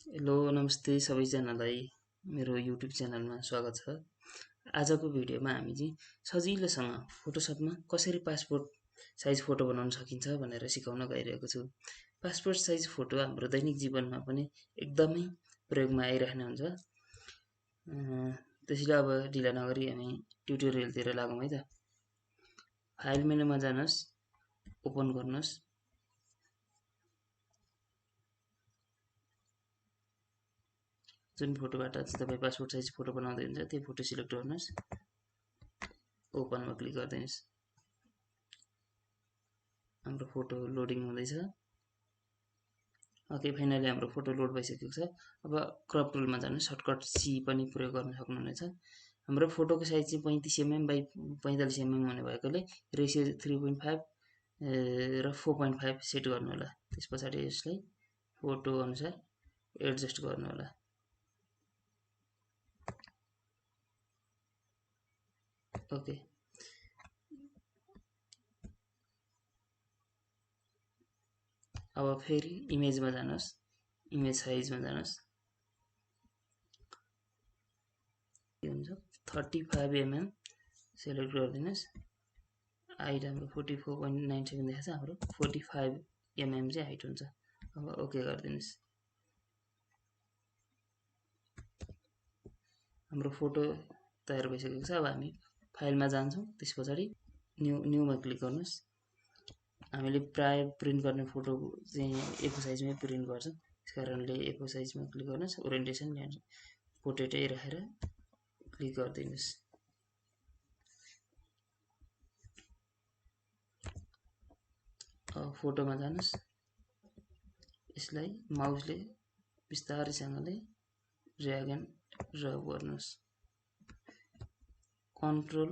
Hello नमस्ते सबैजनालाई मेरो युट्युब च्यानलमा स्वागत छ। आजको भिडियोमा हामी चाहिँ सजिलोसँग फोटोसपमा कसरी पासपोर्ट साइज फोटो बनाउन सकिन्छ भनेर सिकाउन गइरहेको छु। पासपोर्ट साइज फोटो हाम्रो दैनिक जीवनमा पनि एकदमै प्रयोगमा आइरहने हुन्छ। त्यसैले अब ढिला नगरी हामी ट्युटोरियलतिर लागौँ है त। फाइल मेनुमा जानुहोस्, ओपन गर्नुहोस्। जुन फोटोबाट तपाईँ पासपोर्ट साइज फोटो बनाउँदै हुन्छ त्यो फोटो सिलेक्ट गर्नुहोस्, ओपनमा क्लिक गरिदिनुहोस्। हाम्रो फोटो लोडिङ हुँदैछ। ओके, फाइनली हाम्रो फोटो लोड भइसकेको छ। अब क्रप टुलमा जानुहोस्, सर्टकट सी पनि प्रयोग गर्न सक्नुहुनेछ। हाम्रो फोटोको साइज चाहिँ 35 mm बाइ 45 mm हुने भएकोले रेसियो 3.5 र 4.5 सेट गर्नु होला। त्यस पछाडि यसलाई फोटो अनुसार एडजस्ट गर्नु होला। ओके, अब फेरि इमेजमा जानुहोस्, इमेज साइजमा जानुहोस्। के हुन्छ 35 mm सेलेक्ट गरिदिनुहोस्। हाइट हाम्रो 44.97 देखाएको छ, हाम्रो 45 mm चाहिँ हाइट हुन्छ। अब ओके गरिदिनुहोस्। हाम्रो फोटो तयार भइसकेको छ। अब हामी फाइलमा जान्छौँ, त्यस पछाडि न्यूमा क्लिक गर्नुहोस्। हामीले प्राय प्रिन्ट गर्ने फोटो चाहिँ A4 साइजमै प्रिन्ट गर्छौँ, त्यस कारणले A4 साइजमा क्लिक गर्नुहोस्। ओरिएन्टेसन पोर्ट्रेटै राखेर क्लिक गरिदिनुहोस्। फोटोमा जानुहोस्, यसलाई माउसले बिस्तारैसँगले ड्र्याग एन्ड ड्रप गर्नुहोस्। कन्ट्रोल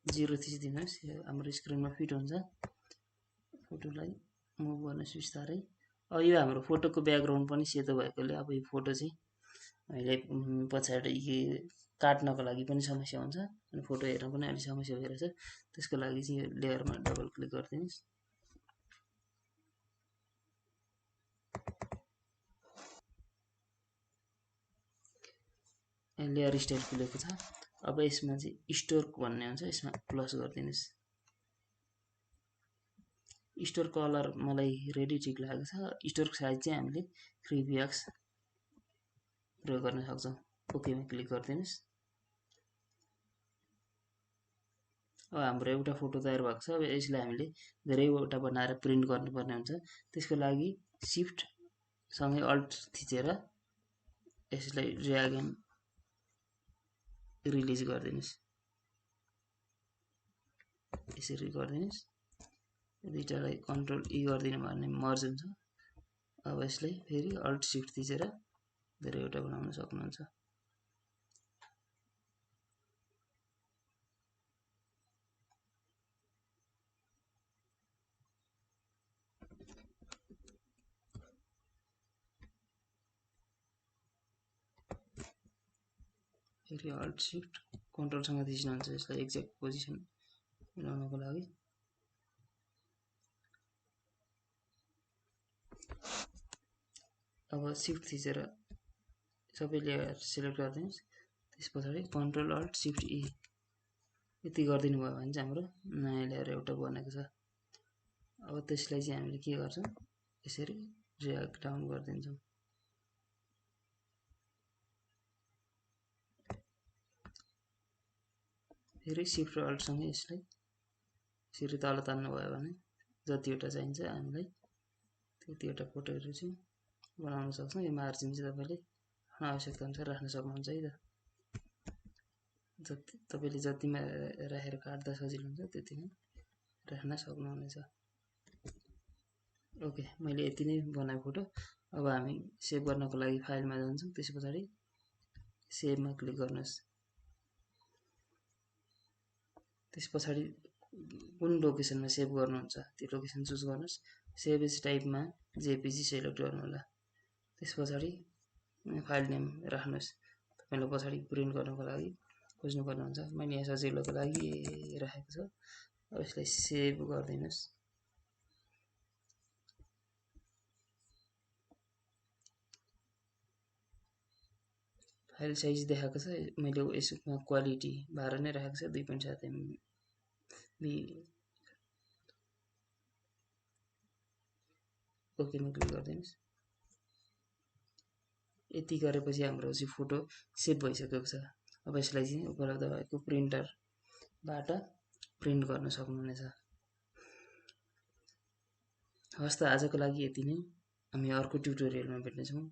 0 थिचिदिनुहोस्, यो हाम्रो स्क्रिनमा फिट हुन्छ। फोटोलाई मुभ गर्नुहोस् बिस्तारै। अब यो हाम्रो फोटोको ब्याकग्राउन्ड पनि सेतो भएकोले अब यो फोटो चाहिँ हामीले पछाडि काट्नको लागि पनि समस्या हुन्छ अनि फोटो हेर्न पनि अलि समस्या भइरहेछ। त्यसको लागि चाहिँ यो लेयरमा डबल क्लिक गरिदिनुहोस्। लेयर स्टाइल खुलेको छ। अब यसमा चाहिँ स्टोर भन्ने हुन्छ, यसमा प्लस गरिदिनुहोस्। स्टोर कलर मलाई रेडी ठिक लागेको छ। स्टोर साइज चाहिँ हामीले 3px प्रयोग गर्न सक्छौँ। ओकेमा क्लिक गरिदिनुहोस्। अब हाम्रो एउटा फोटो तयार भएको छ। अब यसलाई हामीले धेरैवटा बनाएर प्रिन्ट गर्नुपर्ने हुन्छ। त्यसको लागि सिफ्ट सँगै अल्ट थिचेर यसलाई ड्र्याग एन्ड रिलिज गरिदिनुहोस्। यसरी गरिदिनुहोस्। दुईटालाई कन्ट्रोल ई गरिदिनु भयो भने मर्ज हुन्छ। अब यसलाई फेरि अल्ट सिफ्ट थिचेर धेरैवटा बनाउन सक्नुहुन्छ। फेरि अल्ट सिफ्ट कन्ट्रोलसँग थिच्नुहुन्छ यसलाई एक्ज्याक्ट पोजिसन मिलाउनको लागि। अब सिफ्ट थिचेर सबै लेयर सिलेक्ट गरिदिनुहोस्। त्यस पछाडि कन्ट्रोल अल्ट सिफ्ट ई यति गरिदिनु भयो भने चाहिँ हाम्रो नयाँ लेयर एउटा बनेको छ। अब त्यसलाई चाहिँ हामीले के गर्छौँ, यसरी ड्र्याग डाउन गरिदिन्छौँ। फेरि सिफ्ट र अल्टसँगै यसलाई यसरी तल तान्नु भयो भने जतिवटा चाहिन्छ हामीलाई त्यतिवटा फोटोहरू चाहिँ बनाउन सक्छौँ। यो मार्जिन चाहिँ तपाईँले आफ्नो आवश्यकता अनुसार राख्न सक्नुहुन्छ है त। तपाईँले जतिमा राखेर काट्दा सजिलो हुन्छ त्यतिमा राख्न सक्नुहुनेछ। ओके, मैले यति नै बनाएँ फोटो। अब हामी सेभ गर्नको लागि फाइलमा जान्छौँ, त्यस पछाडि सेभमा क्लिक गर्नुहोस्। त्यस पछाडि कुन लोकेसनमा सेभ गर्नुहुन्छ त्यो लोकेसन चुज गर्नुहोस्। सेभ एज टाइपमा जेपिजी सेलेक्ट गर्नु होला। त्यस पछाडि फाइल नेम राख्नुहोस्। तपाईँलाई पछाडि प्रिन्ट गर्नको लागि खोज्नुपर्ने हुन्छ। मैले यहाँ सजिलोको लागि राखेको छु। अब यसलाई सेभ गरिदिनुहोस्। फाइल साइज देखाएको छ, मैले यसमा क्वालिटी 12 नै राखेको छ, 2.7 MB। ओकेमा क्लिक गरिदिनुहोस्। यति गरेपछि हाम्रो चाहिँ फोटो सेभ भइसकेको छ। अब यसलाई चाहिँ उपलब्ध भएको प्रिन्टरबाट प्रिन्ट गर्न सक्नुहुनेछ। हस् त, आजको लागि यति नै। हामी अर्को ट्युटोरियलमा भेट्नेछौँ।